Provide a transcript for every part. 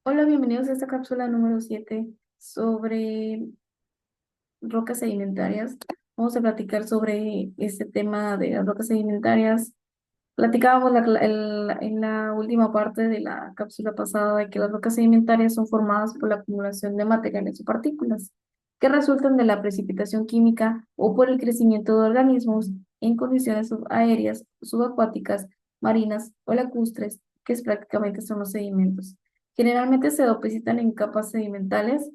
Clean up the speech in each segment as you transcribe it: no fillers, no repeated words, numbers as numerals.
Hola, bienvenidos a esta cápsula número 7 sobre rocas sedimentarias. Vamos a platicar sobre este tema de las rocas sedimentarias. Platicábamos en la última parte de la cápsula pasada de que las rocas sedimentarias son formadas por la acumulación de materiales o partículas que resultan de la precipitación química o por el crecimiento de organismos en condiciones subaéreas, subacuáticas, marinas o lacustres, prácticamente son los sedimentos. Generalmente se depositan en capas sedimentales,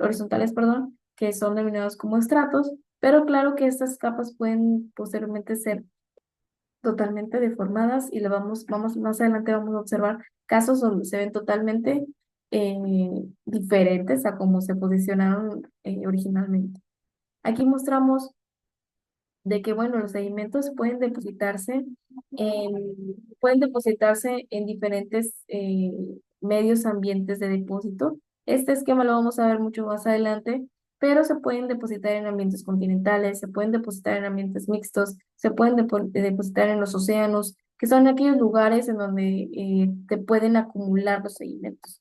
horizontales, perdón, que son denominados como estratos, pero claro que estas capas pueden posteriormente ser totalmente deformadas y más adelante vamos a observar casos donde se ven totalmente diferentes a cómo se posicionaron originalmente. Aquí mostramos de que, bueno, los sedimentos pueden depositarse en diferentes medios ambientes de depósito. Este esquema lo vamos a ver mucho más adelante, pero se pueden depositar en ambientes continentales, se pueden depositar en ambientes mixtos, se pueden depositar en los océanos, que son aquellos lugares en donde te pueden acumular los sedimentos.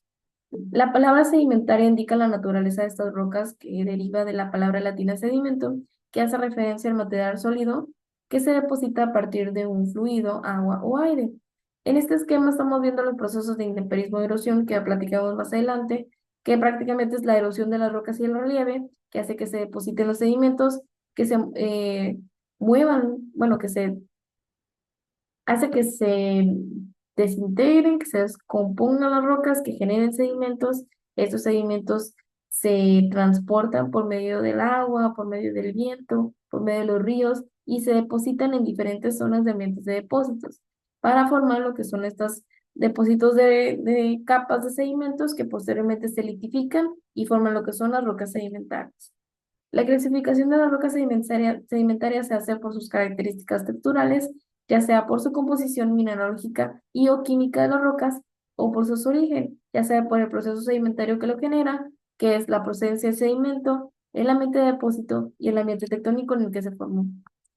La palabra sedimentaria indica la naturaleza de estas rocas que deriva de la palabra latina sedimento, que hace referencia al material sólido que se deposita a partir de un fluido, agua o aire. En este esquema estamos viendo los procesos de intemperismo y erosión que platicamos más adelante, que prácticamente es la erosión de las rocas y el relieve, que hace que se depositen los sedimentos, que se muevan, bueno, que se hace que se desintegren, que se descompongan las rocas, que generen sedimentos. Estos sedimentos se transportan por medio del agua, por medio del viento, por medio de los ríos y se depositan en diferentes zonas de ambientes de depósitos para formar lo que son estos depósitos de capas de sedimentos que posteriormente se litifican y forman lo que son las rocas sedimentarias. La clasificación de las rocas sedimentarias se hace por sus características texturales, ya sea por su composición mineralógica y o química de las rocas, o por su origen, ya sea por el proceso sedimentario que lo genera, que es la procedencia del sedimento, el ambiente de depósito y el ambiente tectónico en el que se formó.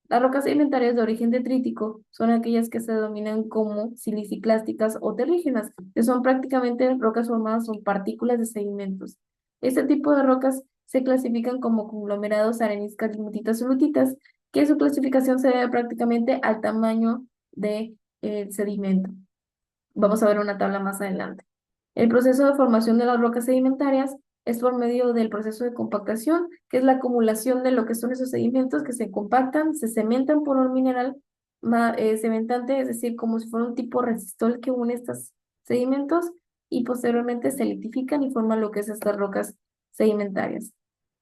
Las rocas sedimentarias de origen detrítico son aquellas que se denominan como siliciclásticas o terrígenas, que son prácticamente rocas formadas por partículas de sedimentos. Este tipo de rocas se clasifican como conglomerados areniscas, limutitas y lutitas, que su clasificación se debe prácticamente al tamaño del sedimento. Vamos a ver una tabla más adelante. El proceso de formación de las rocas sedimentarias es por medio del proceso de compactación, que es la acumulación de lo que son esos sedimentos que se compactan, se cementan por un mineral cementante, es decir, como si fuera un tipo resistol que une estos sedimentos y posteriormente se litifican y forman lo que es estas rocas sedimentarias.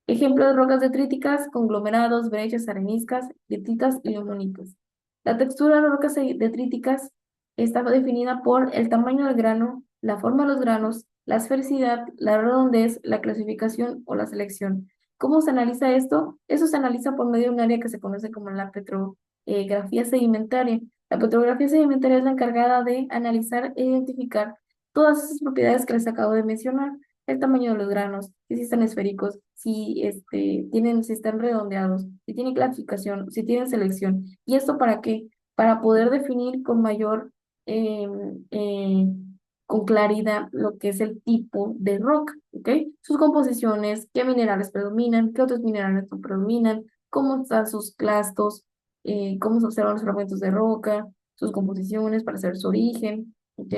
Ejemplo de rocas detríticas, conglomerados, brechas, areniscas, lititas y lumonitas. La textura de las rocas detríticas está definida por el tamaño del grano, la forma de los granos, la esfericidad, la redondez, la clasificación o la selección. ¿Cómo se analiza esto? Eso se analiza por medio de un área que se conoce como la petrografía sedimentaria. La petrografía sedimentaria es la encargada de analizar e identificar todas esas propiedades que les acabo de mencionar: el tamaño de los granos, si están esféricos, si están redondeados, si tienen clasificación, si tienen selección. ¿Y esto para qué? Para poder definir con mayor, eh, eh, con claridad lo que es el tipo de roca, ¿ok? Sus composiciones, qué minerales predominan, qué otros minerales no predominan, cómo están sus clastos, cómo se observan los fragmentos de roca, sus composiciones para saber su origen, ¿ok?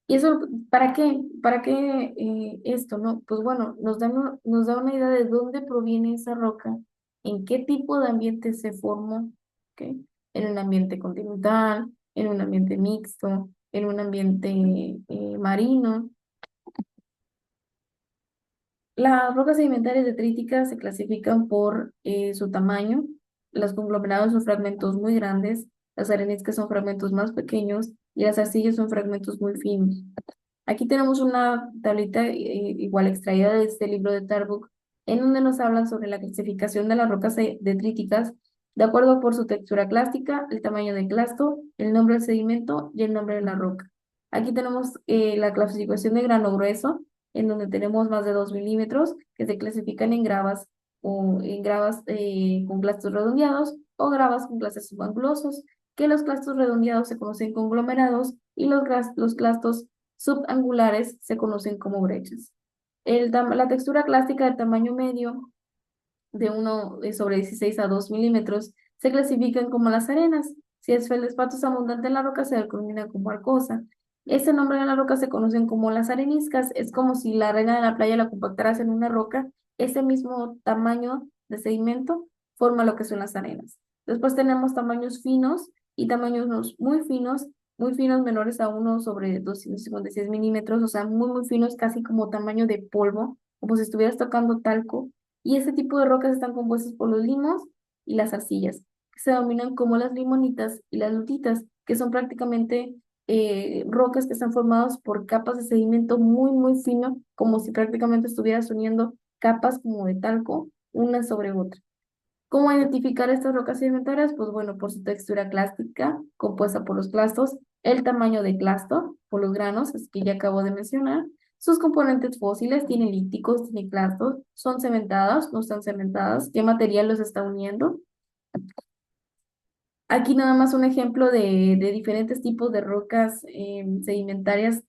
¿Y eso para qué? ¿Para qué esto, no? Pues bueno, nos da una idea de dónde proviene esa roca, en qué tipo de ambiente se formó, ¿ok? En un ambiente continental, en un ambiente mixto, en un ambiente marino. Las rocas sedimentarias detríticas se clasifican por su tamaño. Los conglomerados son fragmentos muy grandes, las areniscas son fragmentos más pequeños y las arcillas son fragmentos muy finos. Aquí tenemos una tablita igual extraída de este libro de Tarbuck, en donde nos hablan sobre la clasificación de las rocas detríticas de acuerdo por su textura clástica, el tamaño del clasto, el nombre del sedimento y el nombre de la roca. Aquí tenemos la clasificación de grano grueso, en donde tenemos más de 2 milímetros, que se clasifican en gravas o en gravas con clastos redondeados o gravas con clastos subangulosos, que los clastos redondeados se conocen conglomerados y los clastos subangulares se conocen como brechas. La textura clástica de tamaño medio de 1/16 a 2 milímetros se clasifican como las arenas. Si el feldespato es abundante en la roca, se denomina como arcosa. Este nombre de la roca se conocen como las areniscas. Es como si la arena de la playa la compactaras en una roca. Ese mismo tamaño de sedimento forma lo que son las arenas. Después tenemos tamaños finos y tamaños muy finos menores a 1/256 milímetros, o sea, muy finos, casi como tamaño de polvo, como si estuvieras tocando talco. Y este tipo de rocas están compuestas por los limos y las arcillas, que se denominan como las limonitas y las lutitas, que son prácticamente rocas que están formadas por capas de sedimento muy fino, como si prácticamente estuvieras uniendo capas como de talco una sobre otra. ¿Cómo identificar estas rocas sedimentarias? Pues bueno, por su textura clástica, compuesta por los clastos, el tamaño de clasto, por los granos, es que ya acabo de mencionar, sus componentes fósiles, tienen líticos, tienen clastos, son cementadas, no están cementadas, qué material los está uniendo. Aquí nada más un ejemplo de diferentes tipos de rocas sedimentarias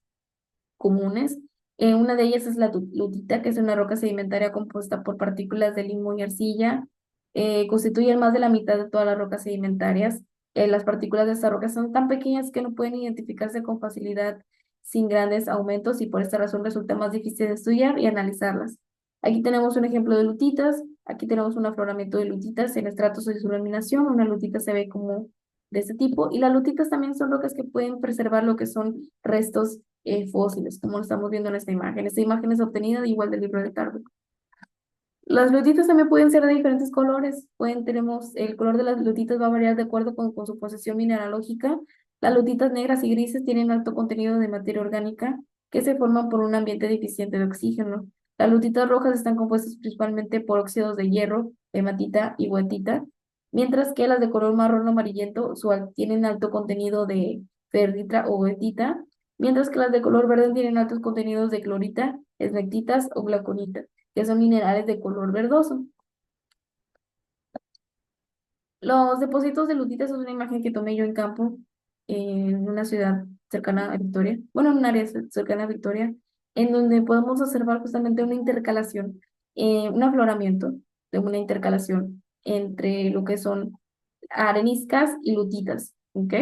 comunes. Una de ellas es la lutita, que es una roca sedimentaria compuesta por partículas de limo y arcilla. Constituyen más de la mitad de todas las rocas sedimentarias. Las partículas de estas rocas son tan pequeñas que no pueden identificarse con facilidad sin grandes aumentos y por esta razón resulta más difícil de estudiar y analizarlas. Aquí tenemos un ejemplo de lutitas. Aquí tenemos un afloramiento de lutitas en estratos de su laminación. Una lutita se ve como de este tipo y las lutitas también son rocas que pueden preservar lo que son restos fósiles, como lo estamos viendo en esta imagen. Esta imagen es obtenida de igual del libro de Darwin. Las lutitas también pueden ser de diferentes colores. Tenemos, el color de las lutitas va a variar de acuerdo con su posesión mineralógica. Las lutitas negras y grises tienen alto contenido de materia orgánica que se forman por un ambiente deficiente de oxígeno. Las lutitas rojas están compuestas principalmente por óxidos de hierro, hematita y goetita, mientras que las de color marrón o amarillento tienen alto contenido de ferrita o goetita, mientras que las de color verde tienen altos contenidos de clorita, esmectitas o glauconita, que son minerales de color verdoso. Los depósitos de lutitas es una imagen que tomé yo en campo, en una ciudad cercana a Victoria, bueno, en un área cercana a Victoria, en donde podemos observar justamente una intercalación, un afloramiento de una intercalación entre lo que son areniscas y lutitas, ¿ok?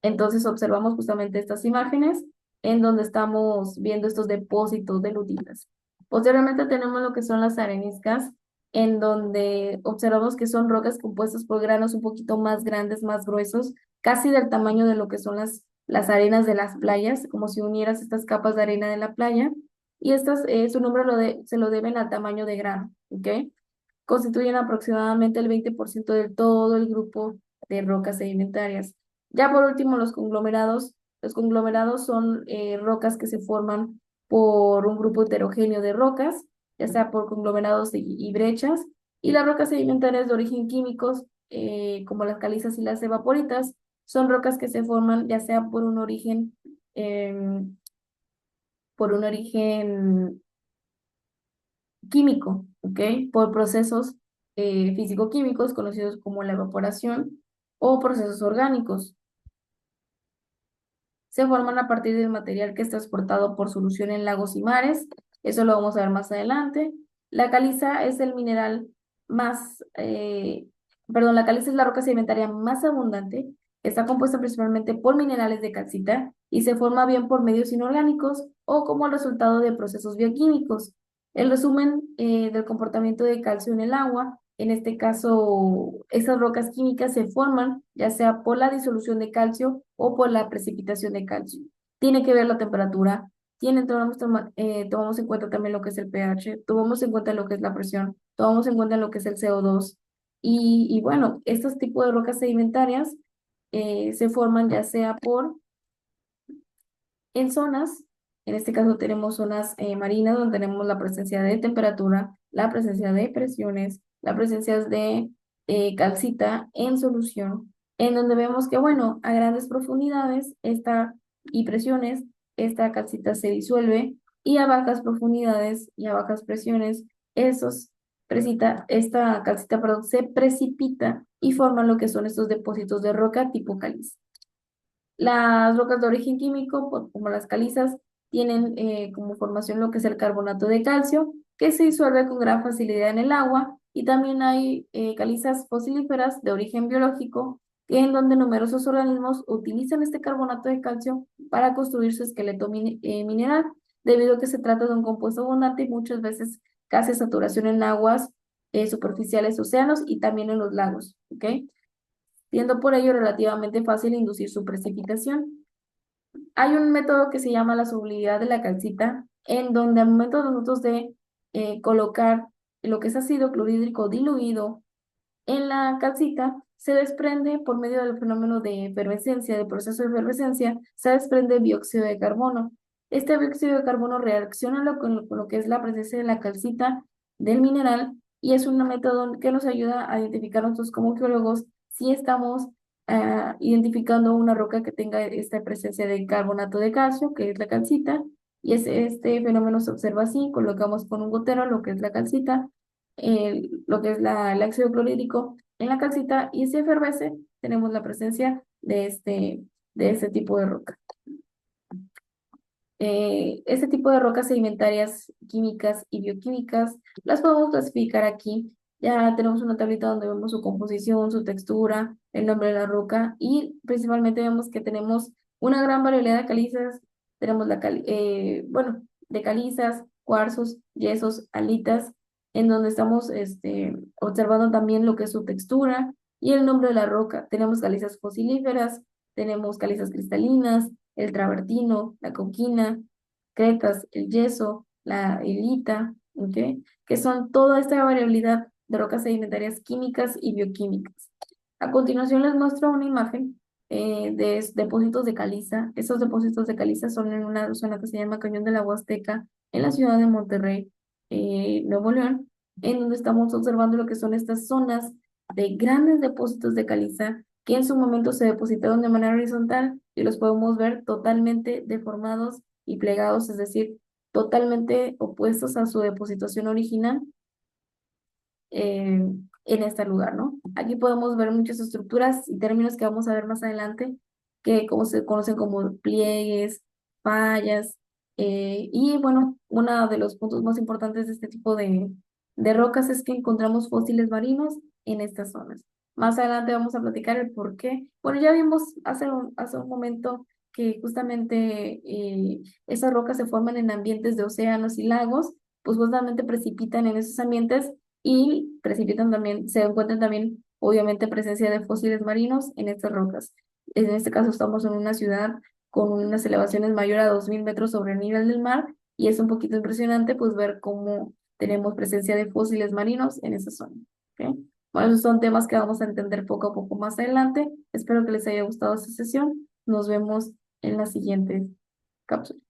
Entonces observamos justamente estas imágenes en donde estamos viendo estos depósitos de lutitas. Posteriormente tenemos lo que son las areniscas, en donde observamos que son rocas compuestas por granos un poquito más grandes, más gruesos, casi del tamaño de lo que son las arenas de las playas, como si unieras estas capas de arena de la playa, y estas, su nombre se lo deben al tamaño de grano, ¿ok? Constituyen aproximadamente el 20% de todo el grupo de rocas sedimentarias. Ya por último, los conglomerados. Los conglomerados son rocas que se forman por un grupo heterogéneo de rocas, ya sea por conglomerados y brechas, y las rocas sedimentarias de origen químicos, como las calizas y las evaporitas, son rocas que se forman ya sea em, por un origen químico, ¿ok? Por procesos físico-químicos conocidos como la evaporación o procesos orgánicos. Se forman a partir del material que es transportado por solución en lagos y mares. Eso lo vamos a ver más adelante. La caliza es el mineral más, perdón, la caliza es la roca sedimentaria más abundante. Está compuesta principalmente por minerales de calcita y se forma bien por medios inorgánicos o como resultado de procesos bioquímicos. El resumen del comportamiento de calcio en el agua, en este caso, esas rocas químicas se forman ya sea por la disolución de calcio o por la precipitación de calcio. Tiene que ver la temperatura, tomamos en cuenta también lo que es el pH, tomamos en cuenta lo que es la presión, tomamos en cuenta lo que es el CO2. Y bueno, estos tipos de rocas sedimentarias se forman ya sea en zonas, en este caso tenemos zonas marinas donde tenemos la presencia de temperatura, la presencia de presiones, la presencia de calcita en solución, en donde vemos que, bueno, a grandes profundidades y presiones, esta calcita se disuelve y a bajas profundidades y a bajas presiones, esta calcita, perdón, se precipita y forman lo que son estos depósitos de roca tipo caliza. Las rocas de origen químico, como las calizas, tienen como formación lo que es el carbonato de calcio, que se disuelve con gran facilidad en el agua, y también hay calizas fosilíferas de origen biológico, en donde numerosos organismos utilizan este carbonato de calcio para construir su esqueleto mineral, debido a que se trata de un compuesto abundante y muchas veces casi a saturación en aguas superficiales, océanos y también en los lagos, ¿ok? Siendo por ello relativamente fácil inducir su precipitación. Hay un método que se llama la solubilidad de la calcita, en donde al momento de nosotros de colocar lo que es ácido clorhídrico diluido en la calcita, se desprende por medio del fenómeno de efervescencia, del proceso de efervescencia, se desprende dióxido de carbono. Este dióxido de carbono reacciona con lo que es la presencia de la calcita del mineral, y es un método que nos ayuda a identificar nosotros como geólogos si estamos identificando una roca que tenga esta presencia de carbonato de calcio, que es la calcita, y este fenómeno se observa así: colocamos con un gotero lo que es la calcita, lo que es el ácido clorhídrico en la calcita, y si efervesce, tenemos la presencia de este tipo de roca. Este tipo de rocas sedimentarias químicas y bioquímicas las podemos clasificar aquí. Ya tenemos una tablita donde vemos su composición, su textura, el nombre de la roca, y principalmente vemos que tenemos una gran variedad de calizas. Tenemos bueno, de calizas, cuarzos, yesos, alitas, en donde estamos observando también lo que es su textura y el nombre de la roca. Tenemos calizas fosilíferas, tenemos calizas cristalinas, el travertino, la coquina, cretas, el yeso, la hilita, ¿ok? Que son toda esta variabilidad de rocas sedimentarias químicas y bioquímicas. A continuación les muestro una imagen de depósitos de caliza. Esos depósitos de caliza son en una zona que se llama Cañón de la Huasteca, en la ciudad de Monterrey, Nuevo León, en donde estamos observando lo que son estas zonas de grandes depósitos de caliza que en su momento se depositaron de manera horizontal, y los podemos ver totalmente deformados y plegados, es decir, totalmente opuestos a su depositación original en este lugar, ¿no? Aquí podemos ver muchas estructuras y términos que vamos a ver más adelante, que como se conocen como pliegues, fallas, y bueno, uno de los puntos más importantes de este tipo de rocas es que encontramos fósiles marinos en estas zonas. Más adelante vamos a platicar el por qué. Bueno, ya vimos hace un momento que justamente esas rocas se forman en ambientes de océanos y lagos, pues justamente precipitan en esos ambientes, y precipitan también, se encuentran también, obviamente, presencia de fósiles marinos en estas rocas. En este caso estamos en una ciudad con unas elevaciones mayor a 2000 metros sobre el nivel del mar, y es un poquito impresionante pues ver cómo tenemos presencia de fósiles marinos en esa zona. ¿Ok? Bueno, esos son temas que vamos a entender poco a poco más adelante. Espero que les haya gustado esta sesión. Nos vemos en la siguiente cápsula.